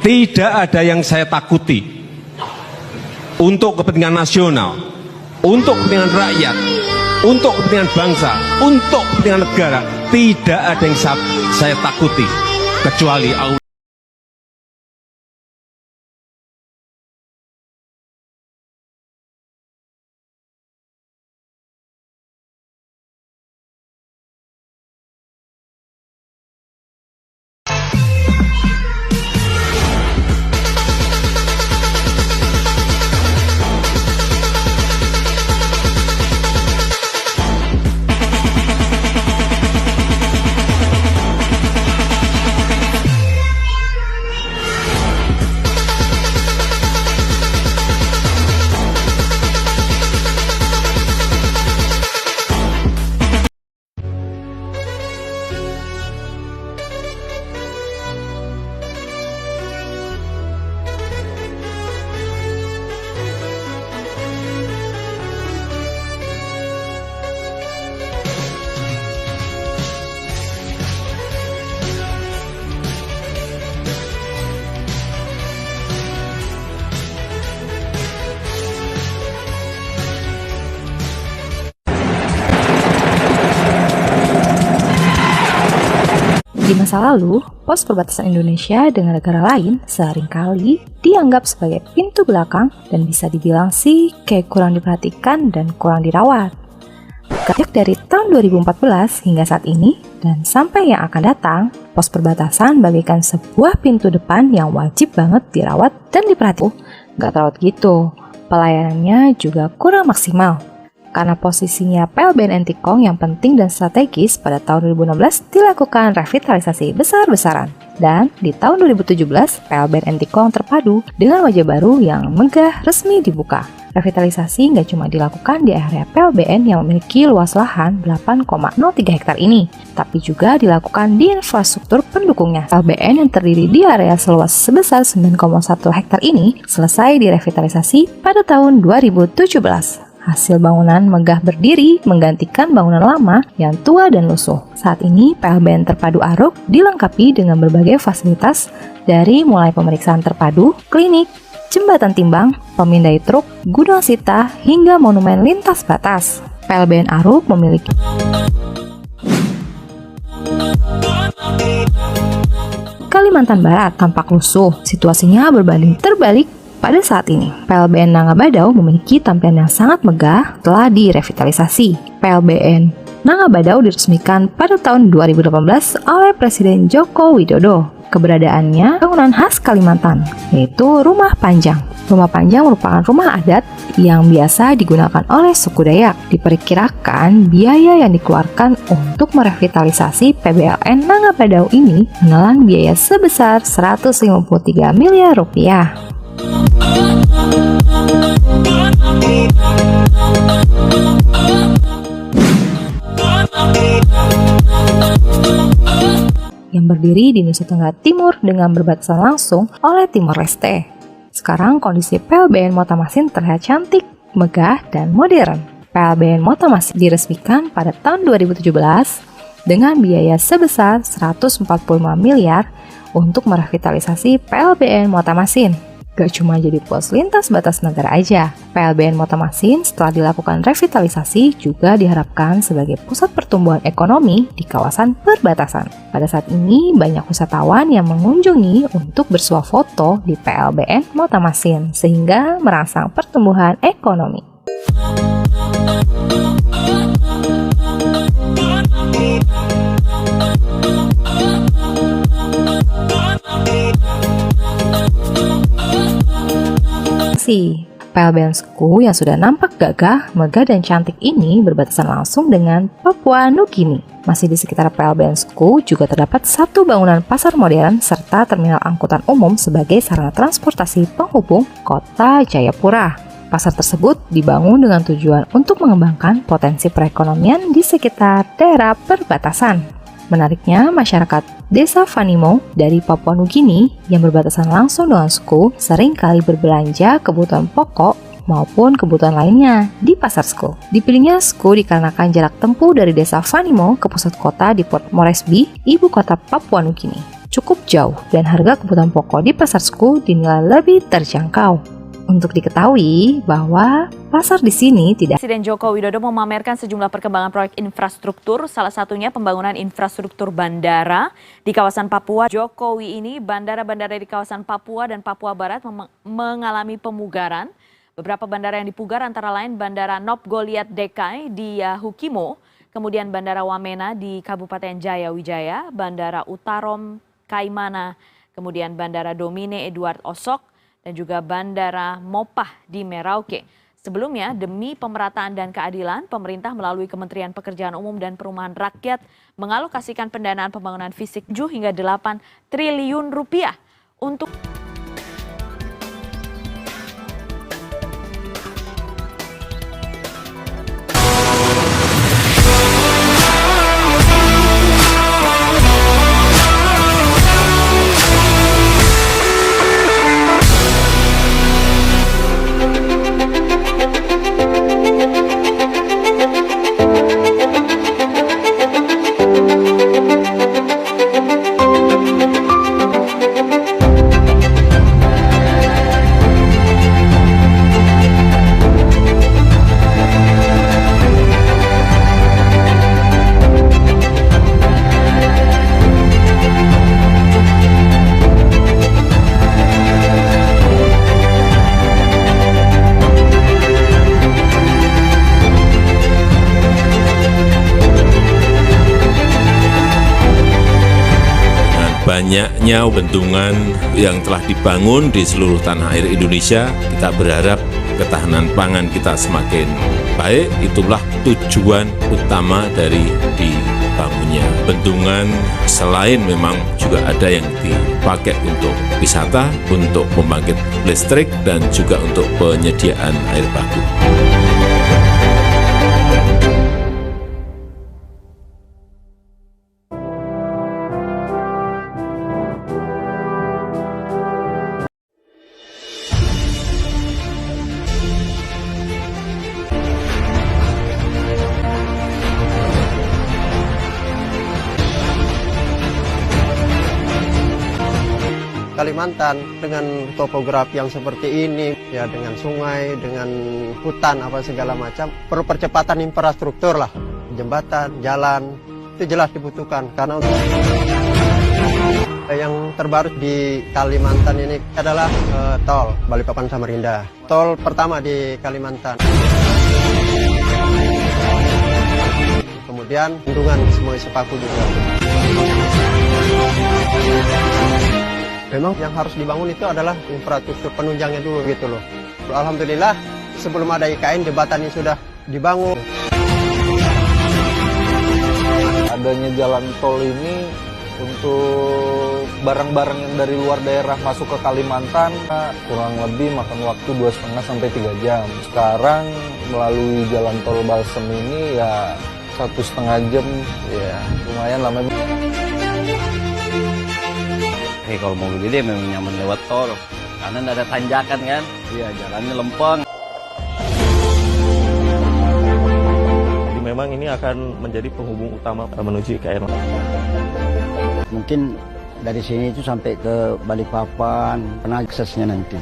Tidak ada yang saya takuti. Untuk kepentingan nasional, untuk kepentingan rakyat, untuk kepentingan bangsa, untuk kepentingan negara, tidak ada yang saya takuti kecuali Allah. Di masa lalu, pos perbatasan Indonesia dengan negara lain seringkali dianggap sebagai pintu belakang dan bisa dibilang sih kayak kurang diperhatikan dan kurang dirawat. Sejak dari tahun 2014 hingga saat ini dan sampai yang akan datang, pos perbatasan bagaikan sebuah pintu depan yang wajib banget dirawat dan diperhatikan. Nggak terawat gitu, pelayanannya juga kurang maksimal. Karena posisinya PLBN Entikong yang penting dan strategis, pada tahun 2016 dilakukan revitalisasi besar-besaran. Dan di tahun 2017, PLBN Entikong terpadu dengan wajah baru yang megah resmi dibuka. Revitalisasi nggak cuma dilakukan di area PLBN yang memiliki luas lahan 8,03 hektar ini, tapi juga dilakukan di infrastruktur pendukungnya. PLBN yang terdiri di area seluas sebesar 9,1 hektar ini selesai direvitalisasi pada tahun 2017. Hasil bangunan megah berdiri menggantikan bangunan lama yang tua dan lusuh. Saat ini PLBN Terpadu Aruk dilengkapi dengan berbagai fasilitas dari mulai pemeriksaan terpadu, klinik, jembatan timbang, pemindai truk, gudang sita, hingga monumen lintas batas. PLBN Aruk memiliki Kalimantan Barat tampak lusuh, situasinya berbanding terbalik. Pada saat ini, PLBN Nangabadao memiliki tampilan yang sangat megah telah direvitalisasi. PLBN Nangabadao diresmikan pada tahun 2018 oleh Presiden Joko Widodo. Keberadaannya bangunan khas Kalimantan, yaitu Rumah Panjang. Rumah Panjang merupakan rumah adat yang biasa digunakan oleh suku Dayak. Diperkirakan biaya yang dikeluarkan untuk merevitalisasi PBLN Nangabadao ini menelan biaya sebesar 153 miliar rupiah. Yang berdiri di Nusa Tenggara Timur dengan berbatasan langsung oleh Timor Leste. Sekarang kondisi PLBN Motamasin terlihat cantik, megah, dan modern. PLBN Motamasin diresmikan pada tahun 2017 dengan biaya sebesar 145 miliar untuk merevitalisasi PLBN Motamasin. Gak cuma jadi pos lintas batas negara aja, PLBN Motamasin setelah dilakukan revitalisasi juga diharapkan sebagai pusat pertumbuhan ekonomi di kawasan perbatasan. Pada saat ini banyak wisatawan yang mengunjungi untuk bersuah foto di PLBN Motamasin sehingga merangsang pertumbuhan ekonomi. PLBN Suku yang sudah nampak gagah, megah, dan cantik ini berbatasan langsung dengan Papua Nugini. Masih di sekitar PLBN Suku juga terdapat satu bangunan pasar modern serta terminal angkutan umum sebagai sarana transportasi penghubung kota Jayapura. Pasar tersebut dibangun dengan tujuan untuk mengembangkan potensi perekonomian di sekitar daerah perbatasan. Menariknya, masyarakat Desa Vanimo dari Papua Nugini yang berbatasan langsung dengan suku seringkali berbelanja kebutuhan pokok maupun kebutuhan lainnya di pasar Suku. Dipilihnya Suku dikarenakan jarak tempuh dari Desa Vanimo ke pusat kota di Port Moresby, ibu kota Papua Nugini, cukup jauh dan harga kebutuhan pokok di pasar suku dinilai lebih terjangkau. Untuk diketahui bahwa pasar di sini tidak. Presiden Joko Widodo memamerkan sejumlah perkembangan proyek infrastruktur, salah satunya pembangunan infrastruktur bandara di kawasan Papua. Jokowi ini bandara-bandara di kawasan Papua dan Papua Barat mengalami pemugaran. Beberapa bandara yang dipugar antara lain Bandara Nop Goliat Dekai di Yahukimo, kemudian Bandara Wamena di Kabupaten Jaya Wijaya, Bandara Utarom Kaimana, kemudian Bandara Domine Edward Osok, dan juga Bandara Mopah di Merauke. Sebelumnya, demi pemerataan dan keadilan, pemerintah melalui Kementerian Pekerjaan Umum dan Perumahan Rakyat mengalokasikan pendanaan pembangunan fisik 7 hingga 8 triliun rupiah untuk banyaknya bendungan yang telah dibangun di seluruh tanah air Indonesia, kita berharap ketahanan pangan kita semakin baik. Itulah tujuan utama dari dibangunnya bendungan. Selain memang juga ada yang dipakai untuk wisata, untuk pembangkit listrik, dan juga untuk penyediaan air baku. Kalimantan dengan topografi yang seperti ini, ya dengan sungai, dengan hutan, apa segala macam, perlu percepatan infrastruktur lah, jembatan, jalan, itu jelas dibutuhkan. Karena yang terbaru di Kalimantan ini adalah tol Balikpapan Samarinda, tol pertama di Kalimantan. Kemudian bendungan Semoy Sepaku juga. Memang yang harus dibangun itu adalah infrastruktur penunjangnya dulu gitu loh. Alhamdulillah sebelum ada IKN jembatannya sudah dibangun. Adanya jalan tol ini untuk barang-barang yang dari luar daerah masuk ke Kalimantan kurang lebih makan waktu 2,5 sampai 3 jam. Sekarang melalui jalan tol Balsem ini ya 1,5 jam, ya lumayan lama. Kalau mobil gede memang nyaman lewat tol, karena nggak ada tanjakan kan, iya jalannya lempeng. Jadi memang ini akan menjadi penghubung utama menuju IKN. Mungkin dari sini itu sampai ke Balikpapan, pernah aksesnya nanti.